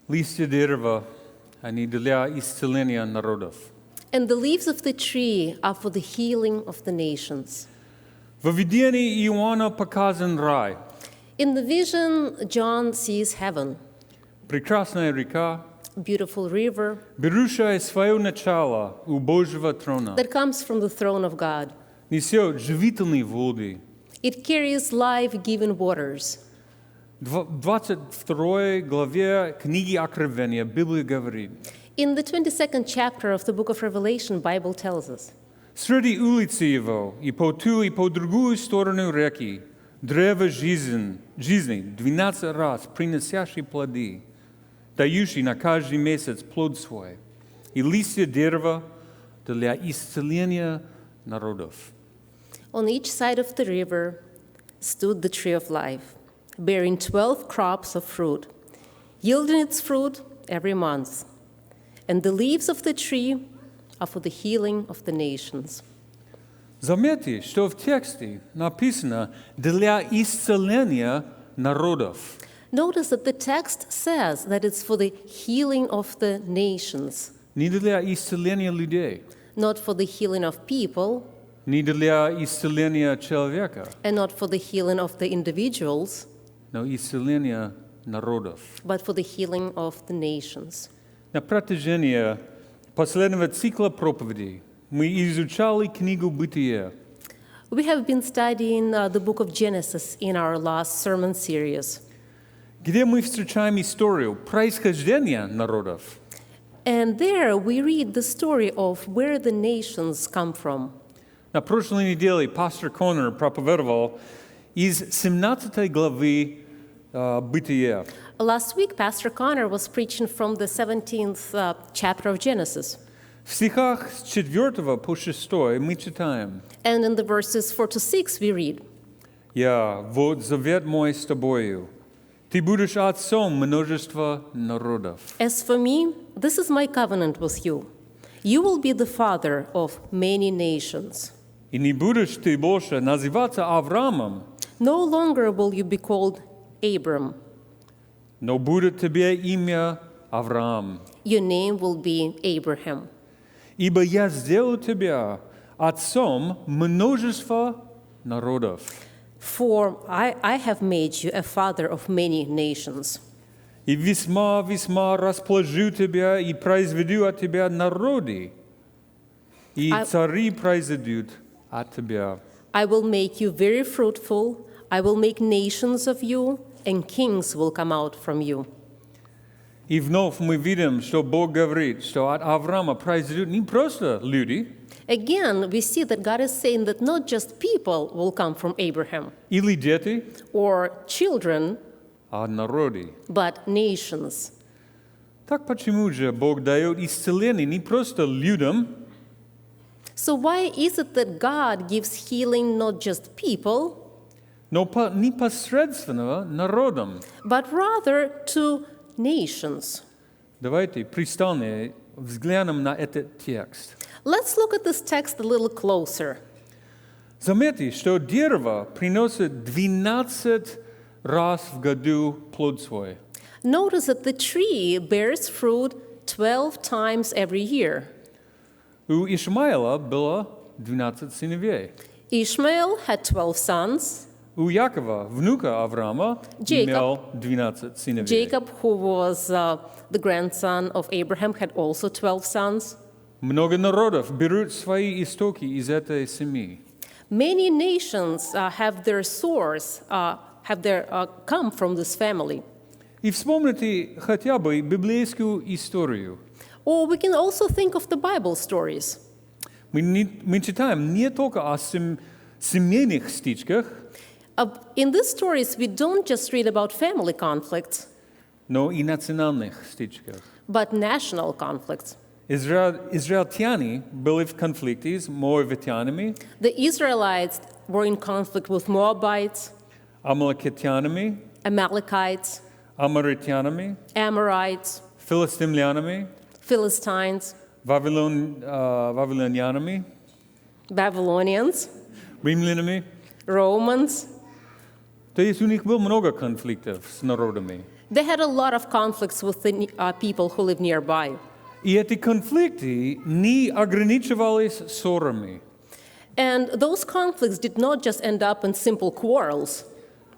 Листья дерева, они для исцеления народов. And the leaves of the tree are for the healing of the nations. Во видении Иоанна показан рай. In the vision, John sees heaven, Прекрасная река, beautiful river берущая свое начало у Божьего трона, that comes from the throne of God. несет живительные воды. It carries life-giving waters. В 22 главе книги Откровения Библия говорит: In the 22nd chapter of the book of Revelation, Bible tells us, среди улицы его и по ту, и по другую сторону реки древо жизни 12 раз приносящие плоды, дающие на каждый месяц плод свой, и листья дерева для исцеления народов. on each side of the river stood the tree of life, bearing 12 crops of fruit, yielding its fruit every month. And the leaves of the tree are for the healing of the nations. Заметьте, что в тексте написано «для исцеления народов». Notice that the text says that it's for the healing of the nations, Не для исцеления людей, not for the healing of people, не для исцеления человека, and not for the healing of the individuals, но исцеления народов. but for the healing of the nations. На протяжении последнего цикла проповедей мы изучали книгу Бытие. We have been studying the book of Genesis in our last sermon series. Где мы встречаем историю происхождения народов. And there we read the story of where the nations come from. На прошлой неделе пастор Коннор проповедовал из 17 главы Бытия. Last week, Pastor Connor was preaching from the 17th chapter of Genesis. В стихах с 4 по 6 мы читаем: And in the verses 4 to 6, we read, «Я, вот завет мой с тобою, ты будешь отцом множества народов». As for me, this is my covenant with you. You will be the father of many nations. И не будешь ты больше называться Авраамом, No longer will you be called Abram. но будет тебе имя Авраам. Your name will be Abraham. Ибо я сделал тебя отцом множества народов. For I have made you a father of many nations. И весьма расположу тебя и произведу от тебя народы, и цари произойдут от тебя. I will make you very fruitful. I will make nations of you, and kings will come out from you. И вновь мы видим, что Бог говорит, что от Авраама произойдут не просто люди, Again, we see that God is saying that not just people will come from Abraham или дети, or children, а народы. but nations. Так почему же Бог дает исцеление не просто людям, So why is it that God gives healing not just people, но непосредственно народам? but rather to nations? Давайте пристально взглянем на этот текст. Let's look at this text a little closer. Заметьте, что дерево приносит 12 раз в году плод свой. Notice that the tree bears fruit 12 times every year. У Ишмаила было 12 сыновей. Ishmael had 12 sons. У Якова, внука Авраама, имел 12 сыновей. Jacob, who was the grandson of Abraham, had also 12 sons. Много народов берут свои истоки из этой семьи. Many nations have their source, come from this family. И вспомните хотя бы библейскую историю. Or we can also think of the Bible stories. Мы читаем не только о семейных стычках, In these stories, we don't just read about family conflicts, но и национальных стычках. but national conflicts. Израильтяне были в конфликте с моавитянами, The Israelites were in conflict with Moabites, амаликитянами, Amalekites, амаритянами, Amorites, филистимлянами, Philistines, вавилонянами, Babylonians, римлянами. Romans. То есть у них было много конфликтов с народами. They had a lot of conflicts with the people who lived nearby. И эти конфликты не ограничивались ссорами. And those conflicts did not just end up in simple quarrels.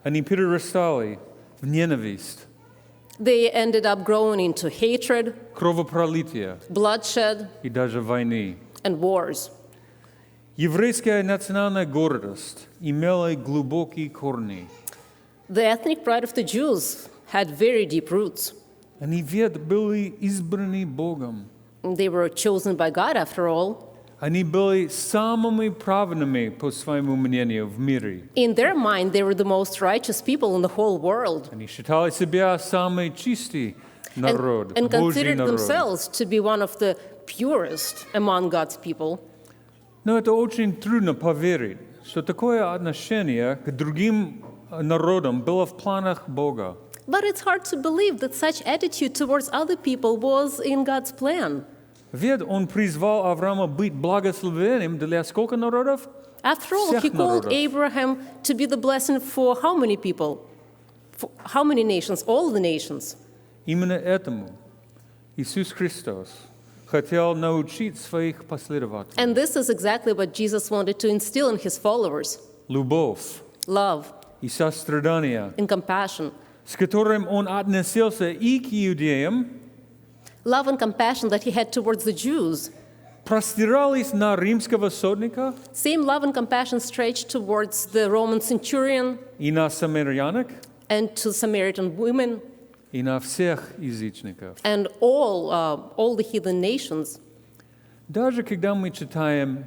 Они перерастали в ненависть, They ended up growing into hatred, кровопролитие bloodshed, и даже войны. and wars. Еврейская национальная гордость имела глубокие корни. The ethnic pride of the Jews had very deep roots. Они ведь были избраны Богом. They were chosen by God, after all. Они были самыми праведными по своему мнению в мире. In their mind, they were the most righteous people in the whole world, Они считали себя самый чистый народ, and Божий considered народ. themselves to be one of the purest among God's people. Но это очень трудно поверить, что такое отношение к другим народам было в планах Бога. But it's hard to believe that such attitude towards other people was in God's plan. Ведь Он призвал Авраама быть благословением для сколько народов? After all, Всех he called народов. Abraham to be the blessing for how many people? For how many nations? All the nations. Именно этому Иисус Христос хотел научить своих последователей. And this is exactly what Jesus wanted to instill in his followers: Любовь love и сострадание, and compassion. с которым Он относился и к иудеям, Love and compassion that he had towards the Jews. простирались на римского сотника Same love and compassion stretched towards the Roman centurion и на самарянок, and to Samaritan women и на всех язычников. and all the heathen nations. Даже когда мы читаем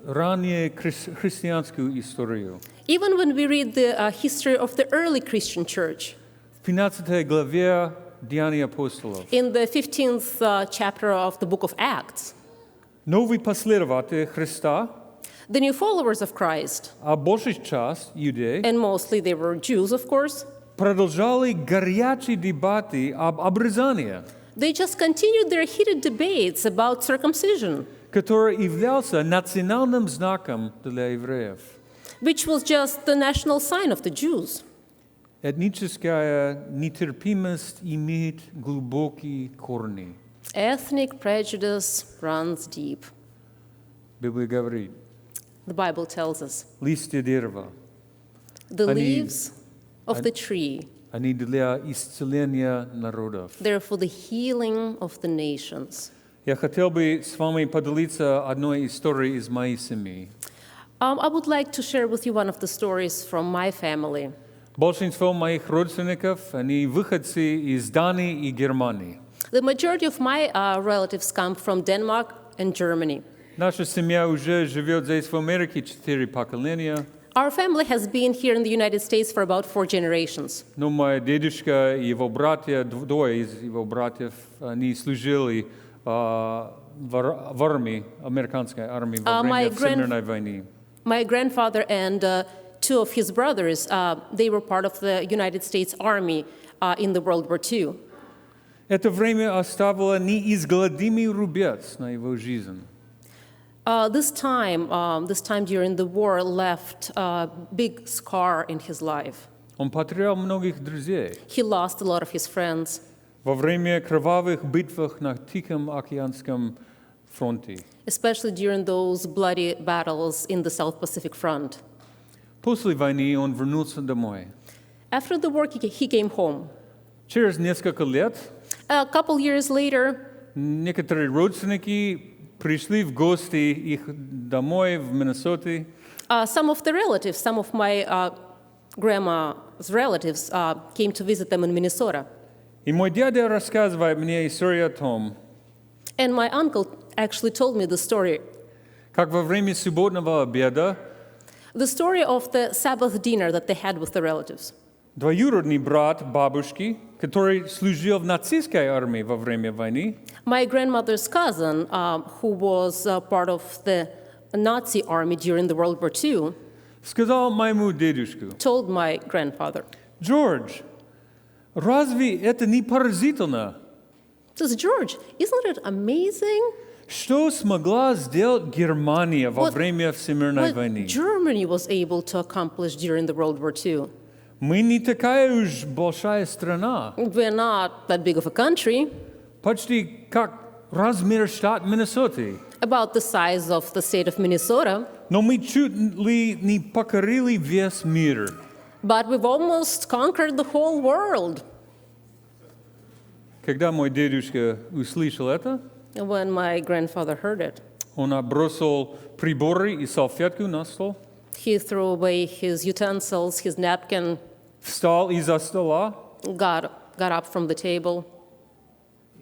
ранее христианскую историю, Even when we read the history of the early Christian church, в 15 главе Деяний апостолов, in the 15th chapter of the book of Acts, новые последователи Христа, the new followers of Christ, а большая часть иудеи, and mostly they were Jews, of course, продолжали горячие дебаты об обрезании, they just continued their heated debates about circumcision, который являлся национальным знаком для евреев. which was just the national sign of the Jews. Этническая нетерпимость имеет глубокие корни. Ethnic prejudice runs deep. Библия говорит, The Bible tells us. листья дерева, The Они- leaves of the tree, они для исцеления народов. they're for the healing of the nations. Я хотел бы с вами поделиться одной историей из моей семьи. I would like to share with you one of the stories from my family. Большинство моих родственников, они выходцы из Дании и Германии. The majority of my relatives come from Denmark and Germany. Наша семья уже живет здесь в Америке 4 поколения, Our family has been here in the United States for about 4 generations. но мой дедушка и его братья, двое из его братьев, они служили в армии, американской армии во my время Всемирной войны. My grandfather and two of his brothers, they were part of the United States Army in the World War II. Это время оставило неизгладимый рубец на его жизнь. This time during the war left a big scar in his life. Он потерял многих друзей He lost a lot of his friends, во время кровавых битв на Тихом океанском фронте. especially during those bloody battles in the South Pacific Front. После войны он вернулся домой. After the war, he came home. Через несколько лет A couple years later, некоторые родственники пришли в гости их домой в Миннесоте. some of the relatives, some of my grandma's relatives came to visit them in Minnesota. И мой дядя рассказывает мне историю о том, And my uncle actually told me the story. как во время субботнего обеда The story of the Sabbath dinner that they had with the relatives. двоюродный брат бабушки, который служил в нацистской армии во время войны, My grandmother's cousin, who was part of the Nazi army during the World War II, сказал моему дедушке: told my grandfather, «Джордж, разве это не поразительно, says, George, isn't it amazing что смогла сделать Германия во What- время Всемирной what войны? Germany was able to accomplish during the World War II? Мы не такая уж большая страна. We're not that big of a country, Почти как размер штат Миннесоты. about the size of the state of Minnesota, Но мы чуть ли не покорили весь мир. but we've almost conquered the whole world. Когда мой дедушка услышал это, When my grandfather heard it, он бросил приборы и салфетку на стол, he threw away his utensils, his napkin, встал из-за стола got up from the table,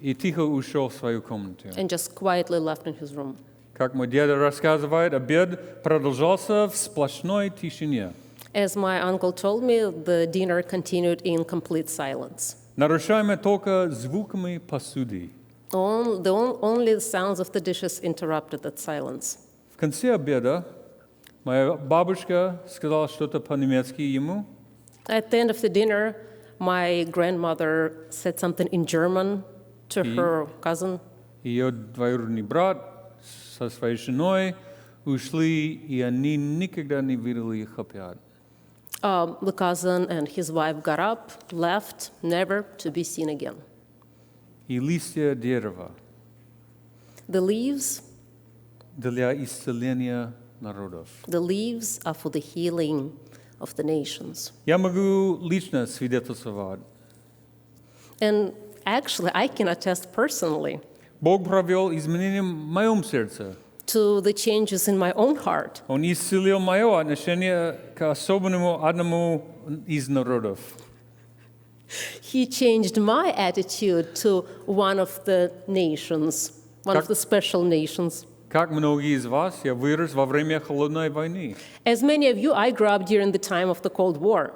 и тихо ушел в свою комнату. and just quietly left in his room. Как мой дед рассказывает, обед продолжался в сплошной тишине. As my uncle told me, the dinner continued in complete silence. Нарушаемый только звуками посуды. Only the sounds of the dishes interrupted that silence. В конце обеда моя бабушка сказала что-то по-немецки ему, At the end of the dinner, my grandmother said something in German to her cousin. ее двоюродный брат со своей женой ушли, и они никогда не видели их опять. The cousin and his wife got up, left, never to be seen again. И листья дерева The leaves для исцеления народов. are for the healing of the nations. Я могу лично свидетельствовать. And actually, I can attest personally Бог провел изменения в моем сердце. to the changes in my own heart. Он исцелил мое отношение к особенному одному из народов. He changed my attitude to one of the nations, one of the special nations. Как многие из вас, я вырос во время холодной войны. As many of you, I grew up during the time of the Cold War.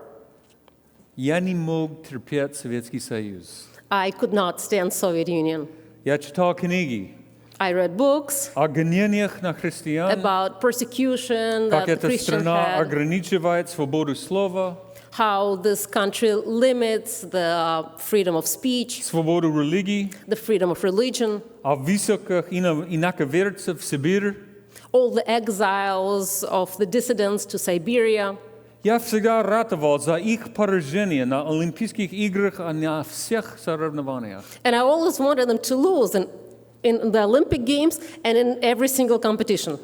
Я не мог терпеть Советский Союз. I could not stand Soviet Union. Я читал книги I read books о гонениях на христиан, about persecution как that the эта Christian страна had, ограничивает свободу слова, how this country limits the freedom of speech, свободу религии, the freedom of religion, о высоких инаковерцев в Сибирь. all the exiles of the dissidents to Siberia. Я всегда ратовал за их поражение на Олимпийских играх и на всех соревнованиях. And I always wanted them to lose in the Olympic Games and in every single competition.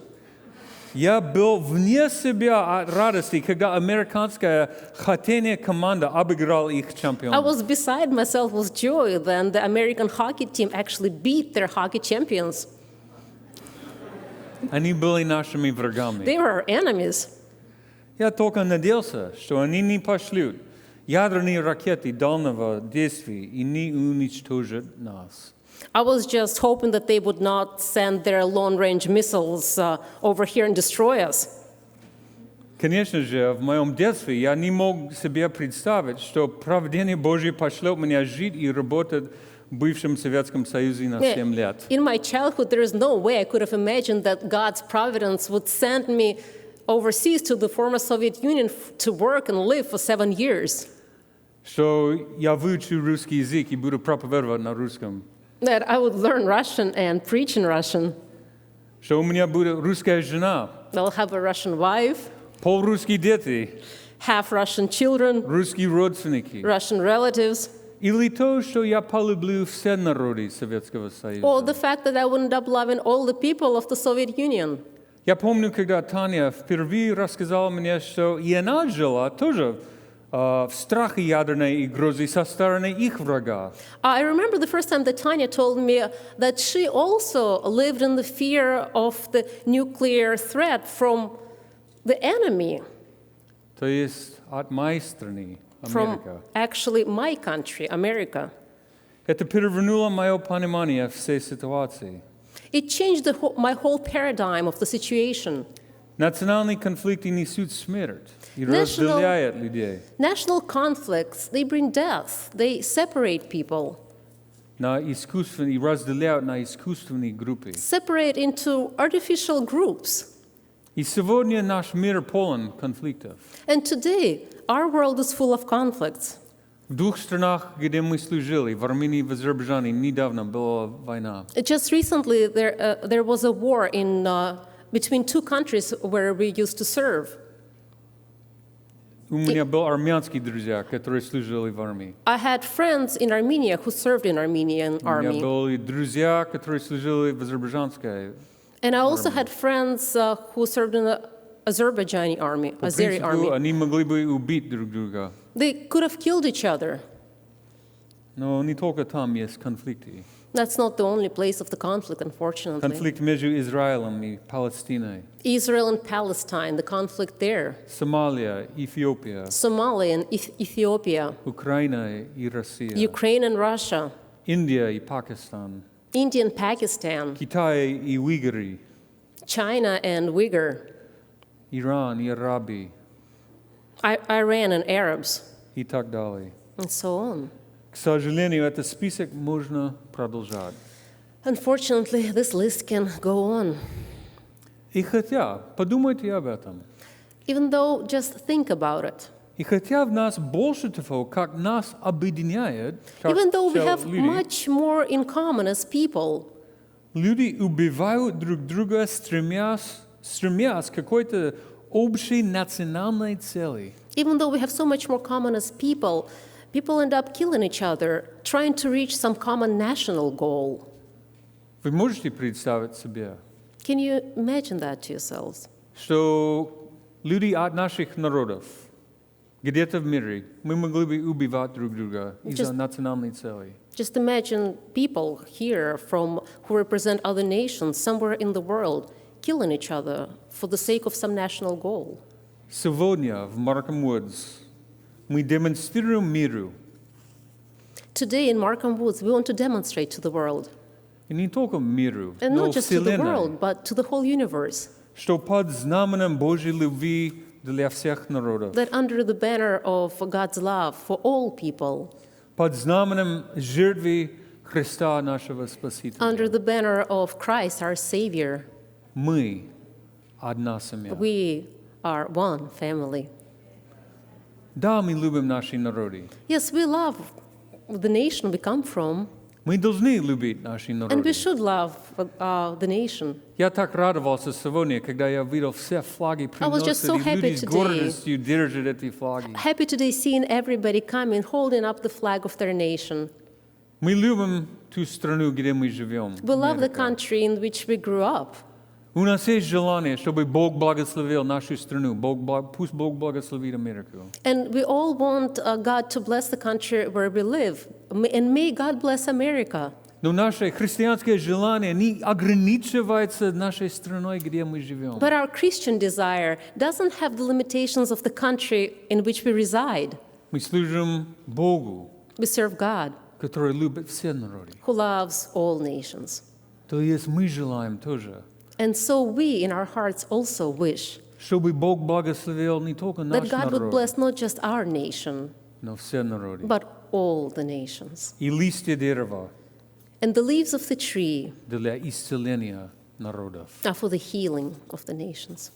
Я был вне себя от радости, когда американская хоккейная команда обыграла их I чемпиона. was beside myself with joy when the American hockey team actually beat their hockey champions. Они были нашими врагами. They were our enemies. Я только надеялся, что они не пошлют ядерные ракеты дальнего действия и не уничтожат нас. I was just hoping that they would not send their long-range missiles over here and destroy us. Конечно же, в моем детстве я не мог себе представить, что провидение Божье пошлет меня жить и работать в бывшем Советском Союзе на 7 лет. In my childhood, there is no way I could have imagined that God's providence would send me overseas to the former Soviet Union to work and live for 7 years. Что я выучу русский язык и буду проповедовать на русском. That I would learn Russian and preach in Russian. Что у меня будет русская жена, I'll have a Russian wife, полурусские дети, half Russian children, русские родственники. Russian relatives, Или то, что я полюблю все народы Советского or Союза. the fact that I would end up loving all the people of the Soviet Union. Я помню, когда Таня впервые рассказала мне, что и она жила тоже в страхе ядерной угрозы со стороны их врага. I remember the first time that Tanya told me that she also lived in the fear of the nuclear threat from the enemy, То есть от моей страны, from Америка. actually my country, America. Это перевернуло мое понимание всей ситуации. It changed my whole paradigm of the situation. Национальные конфликты несут смерть и National- разделяют людей National conflicts, they bring death, they separate people, на искусственные, и разделяют на искусственные группы. separate into artificial groups. И сегодня наш мир полон конфликтов. And today, our world is full of conflicts. В двух странах, где мы служили, в Армении и в Азербайджане, недавно была война. Just recently, there was a war between two countries where we used to serve. У меня был армянский друзья, которые служили в армии. I had friends in Armenia who served in Armenian У меня army. были друзья, которые служили в азербайджанской. And I also had friends who served in the Azerbaijani army, По Azeri принципу, army. они могли бы убить друг друга. They could have killed each other. Но не только там есть конфликты. That's not the only place of the conflict, unfortunately. Конфликт между Израилем и Палестиной. Israel and Palestine, the conflict there. Сомалия, Эфиопия, Somalia and Ethiopia. Украина и Россия. Ukraine and Russia. Индия и Пакистан. India and Pakistan. Китай и Уйгуры. China and Uyghur. Иран и арабы. Iran and Arabs. И так далее. And so on. К сожалению, этот список можно продолжать. Unfortunately, this list can go on. И хотя, подумайте об этом. Even though, just think about it. И хотя в нас больше того, как нас объединяет, как Even though we все have люди, much more in common as people, люди убивают друг друга, стремясь к какой-то общей национальной цели. even though we have so much more common as people, people end up killing each other, trying to reach some common national goal. Вы можете представить себе, Can you imagine that to yourselves? что люди от наших народов где-то в мире мы могли бы убивать друг друга из-за Just- национальной цели? Just imagine people here who represent other nations somewhere in the world killing each other for the sake of some national goal. Сегодня в Markham Woods мы демонстрируем миру, Today in Markham Woods, we want to demonstrate to the world, и не только миру, and но not just to the Вселенной, world, but to the whole universe, что под знаменем Божьей любви для всех народов, that under the banner of God's love for all people, под знаменем жертвы Христа нашего Спасителя, under the banner of Christ, our Savior, мы одна семья. we are one family. Да, мы любим наши народы. Yes, we love the nation we come from, Мы должны любить наши and we народы. should love the nation. Я так радовался сегодня, когда я видел все флаги was just приносят, so и happy люди с today. гордостью держат эти флаги. Happy today seeing everybody coming, holding up the flag of their nation. Мы любим ту страну, где мы живем. We love the Америка. country in which we grew up. У нас есть желание, чтобы Бог благословил нашу страну. Пусть Бог благословит Америку. And we all want God to bless the country where we live. And may God bless America. Но наше христианское желание не ограничивается нашей страной, где мы живем. But our Christian desire doesn't have the limitations of the country in which we reside. Мы служим Богу, We serve God, который любит все народы. who loves all nations. То есть мы желаем тоже, And so we, in our hearts, also wish чтобы Бог благословил не только that наш God would народ, bless not just our nation, но все народы. but all the nations. И листья дерева And the leaves of the tree для исцеления народов. are for the healing of the nations.